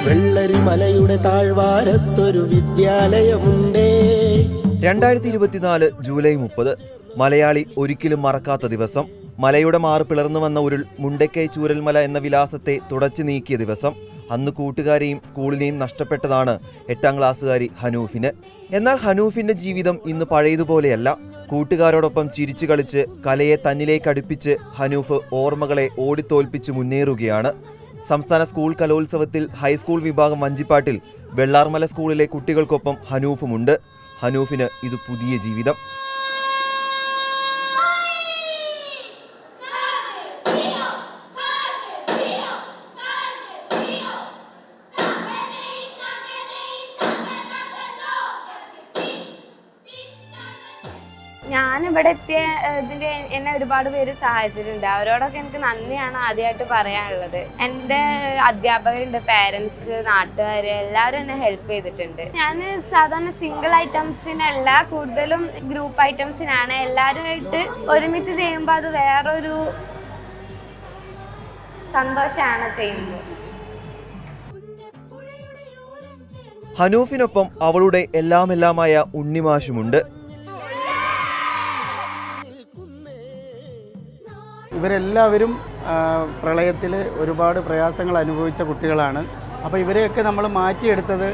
വെള്ളരിമലയുടെ താഴ്വാരത്തൊരു വിദ്യാലയമുണ്ടേ. 2024 July 30 Malayali ഒരിക്കലും മറക്കാത്ത ദിവസം. മലയുടെ മാറ് പിളർന്നു വന്ന ഉരുൾ മുണ്ടക്കൈ ചൂരൽമല എന്ന വിലാസത്തെ തുടച്ചു നീക്കിയ ദിവസം. അന്ന് കൂട്ടുകാരെയും സ്കൂളിനെയും നഷ്ടപ്പെട്ടതാണ് 8ാം ക്ലാസ്സുകാരി ഹനൂഫിന്. എന്നാൽ ഹനൂഫിന്റെ ജീവിതം ഇന്ന് പഴയതുപോലെയല്ല. കൂട്ടുകാരോടൊപ്പം ചിരിച്ചു കളിച്ച് കലയെ തന്നിലേക്ക് അടുപ്പിച്ച് ഹനൂഫ് ഓർമ്മകളെ ഓടിത്തോൽപ്പിച്ച് മുന്നേറുകയാണ്. സംസ്ഥാന സ്കൂൾ കലോത്സവത്തിൽ ഹൈസ്കൂൾ വിഭാഗം വഞ്ചിപ്പാട്ടിൽ വെള്ളാർമല സ്കൂളിലെ കുട്ടികൾക്കൊപ്പം ഹനൂഫുമുണ്ട്. ഹനൂഫിന് ഇത് പുതിയ ജീവിതം. ഞാനിവിടെ എത്തിയ ഇതിൻ്റെ എന്നെ ഒരുപാട് പേര് സഹായിച്ചിട്ടുണ്ട്. അവരോടൊക്കെ എനിക്ക് നന്ദിയാണ് ആദ്യമായിട്ട് പറയാനുള്ളത്. എൻ്റെ അധ്യാപകരുണ്ട്, പേരൻസ്, നാട്ടുകാർ എല്ലാവരും എന്നെ ഹെൽപ്പ് ചെയ്തിട്ടുണ്ട്. ഞാൻ സാധാരണ സിംഗിൾ ഐറ്റംസിനല്ല, കൂടുതലും ഗ്രൂപ്പ് ഐറ്റംസിനാണ്. എല്ലാവരുമായിട്ട് ഒരുമിച്ച് ചെയ്യുമ്പോൾ അത് വേറൊരു സന്തോഷമാണ് ചെയ്യുന്നത്. ഹനൂഫിനൊപ്പം അവളുടെ എല്ലാമെല്ലാമായ ഉണ്ണിമാഷുമുണ്ട്. ഇവരെല്ലാവരും പ്രളയത്തിൽ ഒരുപാട് പ്രയാസങ്ങൾ അനുഭവിച്ച കുട്ടികളാണ്. അപ്പോൾ ഇവരെയൊക്കെ നമ്മൾ മാറ്റിയെടുത്തത്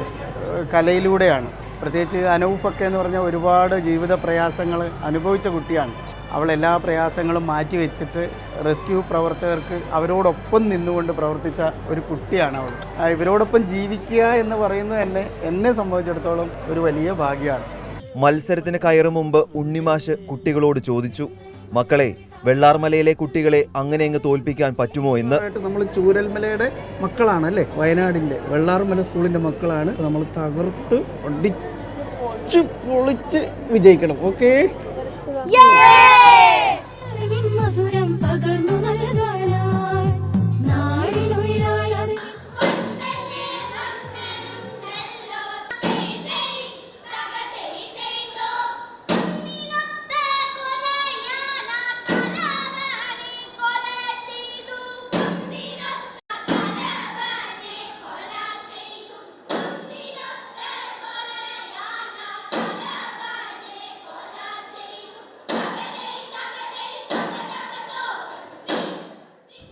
കലയിലൂടെയാണ്. പ്രത്യേകിച്ച് അനൂഫൊക്കെ എന്ന് പറഞ്ഞാൽ ഒരുപാട് ജീവിത പ്രയാസങ്ങൾ അനുഭവിച്ച കുട്ടിയാണ്. അവൾ എല്ലാ പ്രയാസങ്ങളും മാറ്റി വെച്ചിട്ട് റെസ്ക്യൂ പ്രവർത്തകർക്ക് അവരോടൊപ്പം നിന്നുകൊണ്ട് പ്രവർത്തിച്ച ഒരു കുട്ടിയാണ് അവൾ. ഇവരോടൊപ്പം ജീവിക്കുക എന്ന് പറയുന്നത് എന്നെ സംബന്ധിച്ചിടത്തോളം ഒരു വലിയ ഭാഗ്യമാണ്. മത്സരത്തിന് കയറും മുമ്പ് ഉണ്ണിമാഷ് കുട്ടികളോട് ചോദിച്ചു, മക്കളെ, വെള്ളാർമലയിലെ കുട്ടികളെ അങ്ങനെ അങ്ങ് തോൽപ്പിക്കാൻ പറ്റുമോ എന്ന്. നമ്മൾ ചൂരൽമലയുടെ മക്കളാണ് അല്ലേ, വയനാടിൻ്റെ വെള്ളാർമല സ്കൂളിൻ്റെ മക്കളാണ്. നമ്മൾ തകർത്ത് ഒടിച്ച് പൊളിച്ച് വിജയിക്കണം. ഓക്കെ.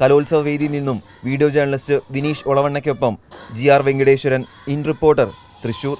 കലോത്സവ വേദിയിൽ നിന്നും വീഡിയോ ജേർണലിസ്റ്റ് വിനീഷ് ഒളവണ്ണയ്ക്കൊപ്പം GR Venkateswaran, in reporter, Thrissur.